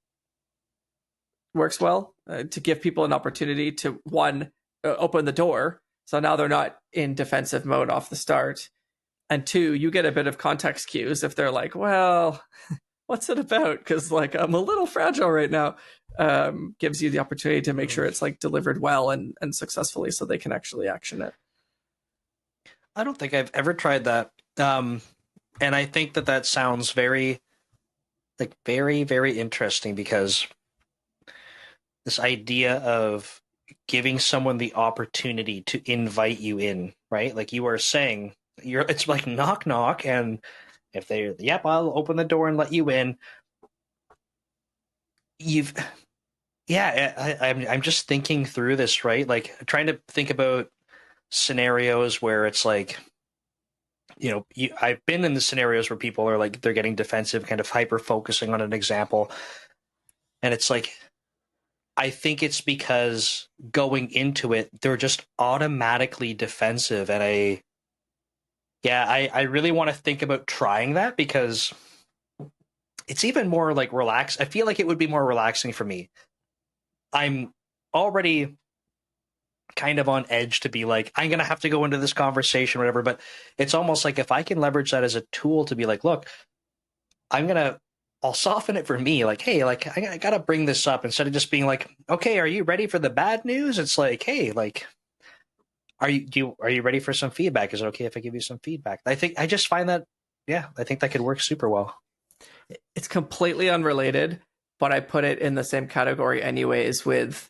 well to give people an opportunity to one open the door, so now they're not in defensive mode off the start, and two, you get a bit of context cues if they're like, well, what's it about, because like I'm a little fragile right now. Gives you the opportunity to make sure it's like delivered well and successfully, so they can actually action it. I don't think I've ever tried that. And I think that sounds very, like, very, very interesting, because this idea of giving someone the opportunity to invite you in, right? Like you are saying, it's like knock knock, and if they're, yep, I'll open the door and let you in. You've, yeah, I'm just thinking through this, right? Like trying to think about scenarios where it's like, I've been in the scenarios where people are like, they're getting defensive, kind of hyper focusing on an example. And it's like, I think it's because going into it, they're just automatically defensive. And I really want to think about trying that, because it's even more like relaxed. I feel like it would be more relaxing for me. I'm already kind of on edge to be like, I'm going to have to go into this conversation, whatever. But it's almost like if I can leverage that as a tool to be like, look, I'll soften it for me. Like, hey, like I got to bring this up, instead of just being like, okay, are you ready for the bad news? It's like, hey, like, are you ready for some feedback? Is it okay if I give you some feedback? I just find that, yeah, I think that could work super well. It's completely unrelated, but I put it in the same category anyways with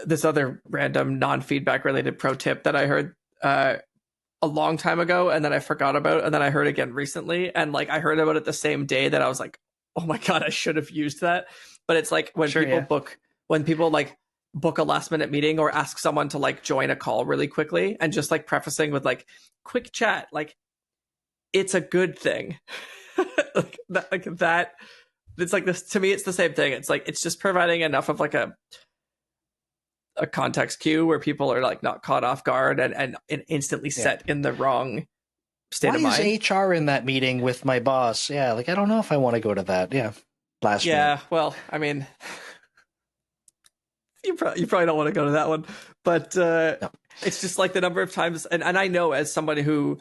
this other random non-feedback related pro tip that I heard a long time ago, and then I forgot about, and then I heard again recently, and like I heard about it the same day that I was like, oh my god, I should have used that. But it's like when Sure, people yeah. like book a last minute meeting or ask someone to like join a call really quickly, and just like prefacing with like quick chat, like it's a good thing. Like that, it's like this to me, it's the same thing. It's like it's just providing enough of like a context cue where people are like not caught off guard and instantly Yeah. set in the wrong state Why of is mind. HR in that meeting with my boss? Yeah, like I don't know if I want to go to that. Yeah, last minute. Yeah, well, I mean, you probably don't want to go to that one, but No. it's just like the number of times, and I know as somebody who,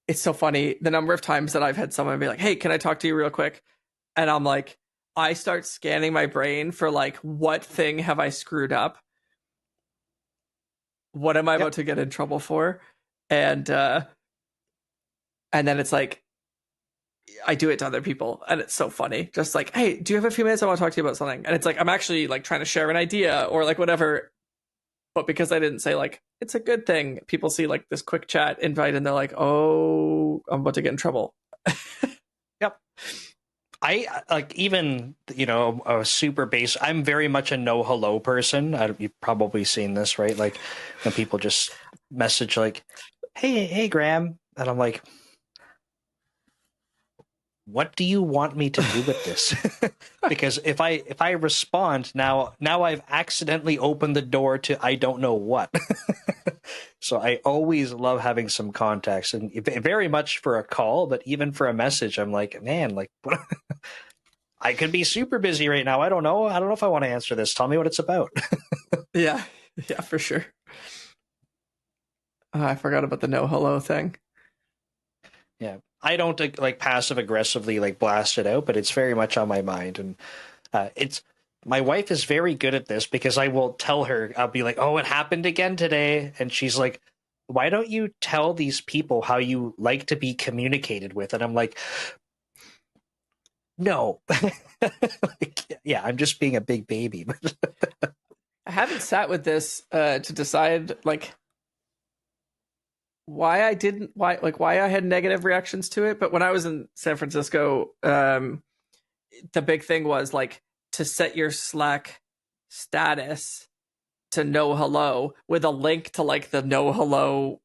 it's so funny the number of times that I've had someone be like, "Hey, can I talk to you real quick?" And I'm like, I start scanning my brain for like, what thing have I screwed up? What am I about Yep. to get in trouble for? And then it's like I do it to other people, and it's so funny. Just like, hey, do you have a few minutes? I want to talk to you about something. And it's like I'm actually like trying to share an idea or like whatever. But because I didn't say like it's a good thing, people see like this quick chat invite and they're like, oh, I'm about to get in trouble. Yep. I like, even a super base. I'm very much a no hello person. You've probably seen this, right? Like when people just message like, hey Graham, and I'm like, what do you want me to do with this? Because if I respond now I've accidentally opened the door to I don't know what. So I always love having some context, and very much for a call, but even for a message, I'm like, man, like I could be super busy right now. I don't know if I want to answer this. Tell me what it's about. Yeah, yeah, for sure. I forgot about the no hello thing. Yeah, I don't like passive aggressively like blast it out, but it's very much on my mind, and it's my wife is very good at this, because I will tell her, I'll be like, oh, it happened again today, and she's like, why don't you tell these people how you like to be communicated with? And I'm like, no. Like, yeah, I'm just being a big baby. I haven't sat with this to decide like why I had negative reactions to it. But when I was in San Francisco, the big thing was like to set your Slack status to no hello with a link to like the no hello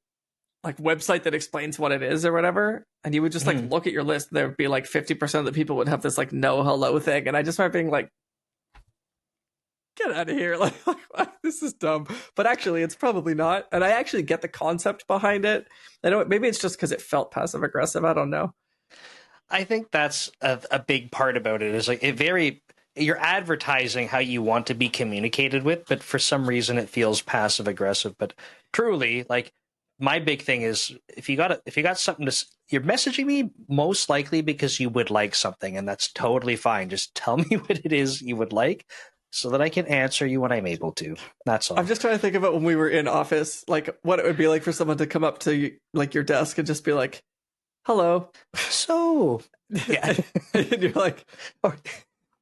like website that explains what it is or whatever. And you would just like Mhm. look at your list. There would be like 50% of the people would have this like no hello thing. And I just remember being like, get out of here. Like, this is dumb. But actually, it's probably not. And I actually get the concept behind it. I know maybe it's just because it felt passive aggressive. I don't know. I think that's a big part about it is like you're advertising how you want to be communicated with, but for some reason it feels passive aggressive. But truly, like my big thing is if you got something you're messaging me most likely because you would like something, and that's totally fine. Just tell me what it is you would like so that I can answer you when I'm able to. That's I'm all. just trying to think about when we were in office, like what it would be like for someone to come up to like your desk and just be like, hello. So, yeah. And you're like, Or-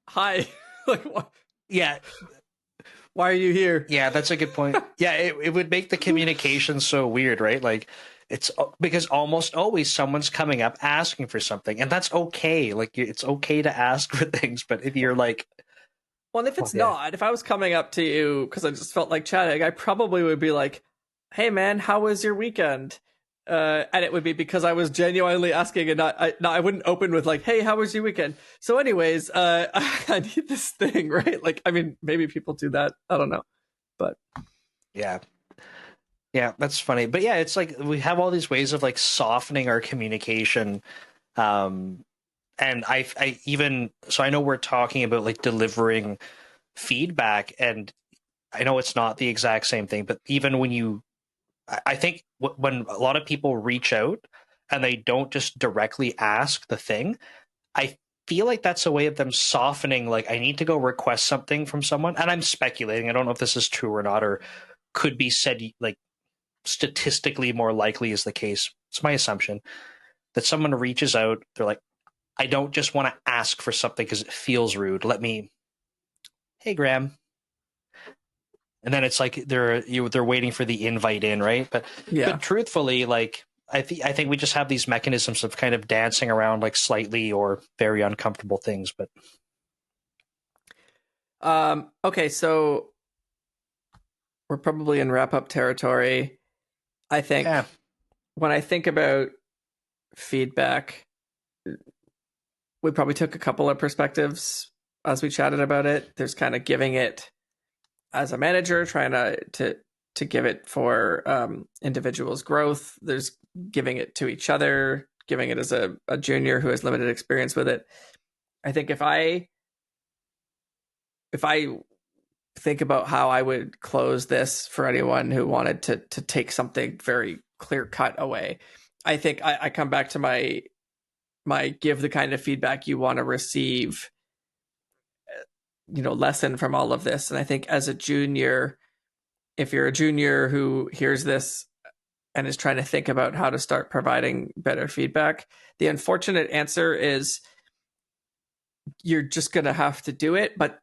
hi. Like, yeah, why are you here? Yeah, that's a good point. Yeah, it would make the communication so weird, right? Like it's because almost always someone's coming up asking for something, and that's okay. Like it's okay to ask for things, but if you're like, Well, and if oh it's yeah, not, if I was coming up to you because I just felt like chatting, I probably would be like, hey man, how was your weekend? And it would be because I was genuinely asking, and I wouldn't open with like, "Hey, how was your weekend?" So, anyways, I need this thing, right? Like, I mean, maybe people do that. I don't know, but yeah, yeah, that's funny. But yeah, it's like we have all these ways of like softening our communication. Um, and I even so I know we're talking about like delivering feedback, and I know it's not the exact same thing, but even when I think when a lot of people reach out and they don't just directly ask the thing, I feel like that's a way of them softening, like, I need to go request something from someone. And I'm speculating. I don't know if this is true or not, or could be said, like, statistically more likely is the case. It's my assumption that someone reaches out, they're like, I don't just want to ask for something because it feels rude. Hey, Graeme. And then it's like they're waiting for the invite in, right? But yeah. truthfully, like I think we just have these mechanisms of kind of dancing around like slightly or very uncomfortable things. But Okay, so we're probably in wrap up territory. I yeah, think when I think about feedback, we probably took a couple of perspectives as we chatted about it. There's kind of giving it as a manager, trying to give it for individuals' growth. There's giving it to each other, giving it as a junior who has limited experience with it. I think if I think about how I would close this for anyone who wanted to take something very clear cut away, I think I come back to my give the kind of feedback you want to receive, lesson from all of this. And I think as a junior, if you're a junior who hears this and is trying to think about how to start providing better feedback, the unfortunate answer is you're just going to have to do it. But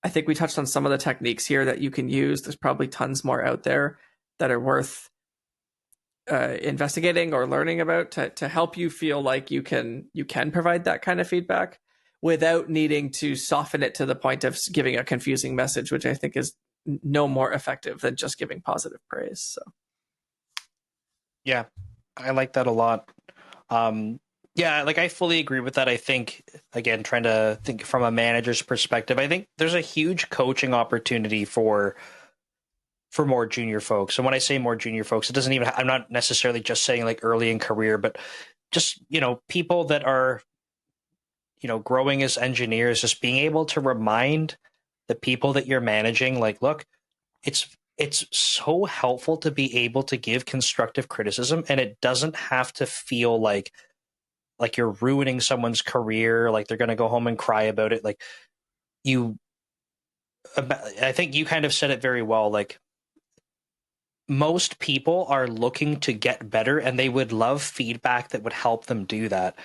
I think we touched on some of the techniques here that you can use. There's probably tons more out there that are worth investigating or learning about to help you feel like you can provide that kind of feedback without needing to soften it to the point of giving a confusing message, which I think is no more effective than just giving positive praise. So yeah, I like that a lot. Um, yeah, like I fully agree with that. I think again, trying to think from a manager's perspective, I think there's a huge coaching opportunity for more junior folks. And when I say more junior folks, it doesn't even, I'm not necessarily just saying like early in career, but just, people that are, growing as engineers, just being able to remind the people that you're managing, like, look, it's so helpful to be able to give constructive criticism, and it doesn't have to feel like you're ruining someone's career, like they're going to go home and cry about it. Like you, I think you kind of said it very well. Like most people are looking to get better and they would love feedback that would help them do that.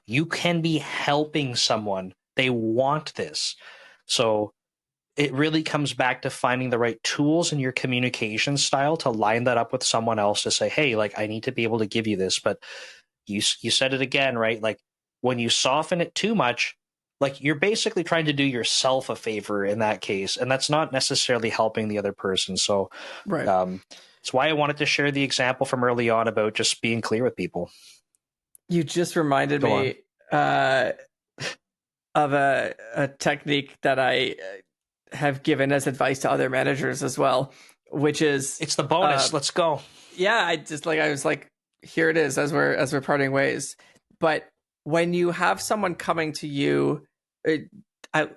You can be helping someone. They want this. So it really comes back to finding the right tools in your communication style to line that up with someone else to say, hey, like, I need to be able to give you this. But you said it again, right? Like, when you soften it too much, like, you're basically trying to do yourself a favor in that case, and that's not necessarily helping the other person. So Right. it's why I wanted to share the example from early on about just being clear with people. You just reminded Go on. me of a technique that I have given as advice to other managers as well, which is It's the bonus. Let's go. yeah, I was like, here it is as we're parting ways. But when you have someone coming to you, I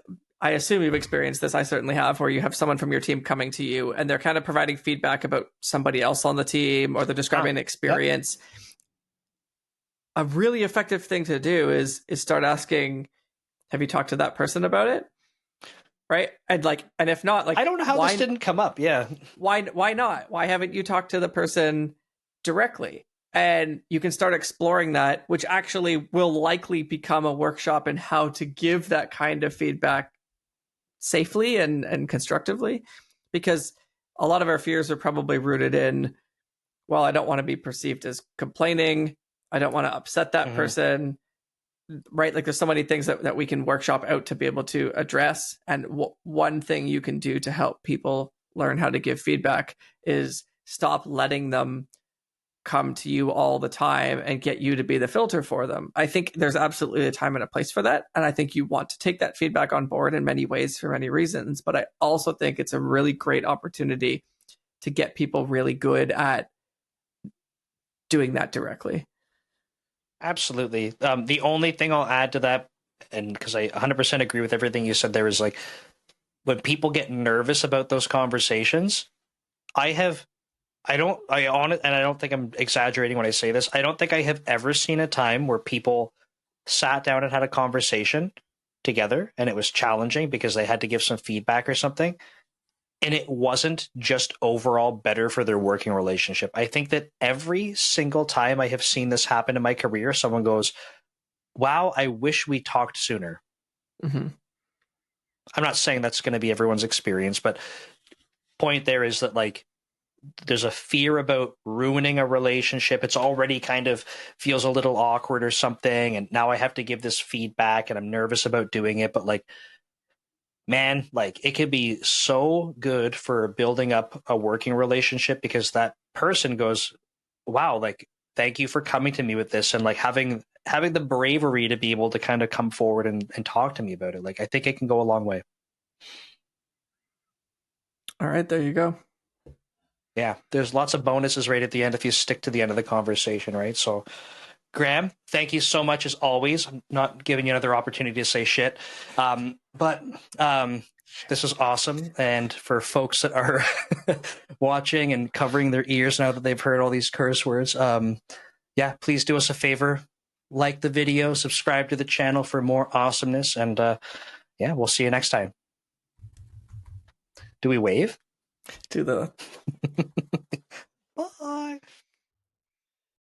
I assume you've experienced this. I certainly have, where you have someone from your team coming to you and they're kind of providing feedback about somebody else on the team, or they're describing an experience. Yep. A really effective thing to do is start asking, have you talked to that person about it? Right? And if not, like, I don't know how this didn't come up. Yeah. Why not? Why haven't you talked to the person directly? And you can start exploring that, which actually will likely become a workshop in how to give that kind of feedback safely and constructively. Because a lot of our fears are probably rooted in, well, I don't want to be perceived as complaining. I don't want to upset that person. Right? Like, there's so many things that we can workshop out to be able to address. And one thing you can do to help people learn how to give feedback is stop letting them come to you all the time and get you to be the filter for them. I think there's absolutely a time and a place for that. And I think you want to take that feedback on board in many ways for many reasons. But I also think it's a really great opportunity to get people really good at doing that directly. Absolutely. The only thing I'll add to that, and because I 100% agree with everything you said there, is like, when people get nervous about those conversations, I don't think I'm exaggerating when I say this. I don't think I have ever seen a time where people sat down and had a conversation together and it was challenging because they had to give some feedback or something, and it wasn't just overall better for their working relationship. I think that every single time I have seen this happen in my career, someone goes, wow, I wish we talked sooner. Mm-hmm. I'm not saying that's going to be everyone's experience, but point there is that, like, there's a fear about ruining a relationship. It's already kind of feels a little awkward or something, and now I have to give this feedback and I'm nervous about doing it. But, like, man, like, it could be so good for building up a working relationship, because that person goes, wow, like, thank you for coming to me with this, and like having the bravery to be able to kind of come forward and talk to me about it. Like, I think it can go a long way. All right, there you go. Yeah, there's lots of bonuses right at the end if you stick to the end of the conversation, right? So, Graeme, thank you so much as always. I'm not giving you another opportunity to say shit, but this is awesome. And for folks that are watching and covering their ears now that they've heard all these curse words, yeah, please do us a favor. Like the video, subscribe to the channel for more awesomeness, and yeah, we'll see you next time. Do we wave? Do the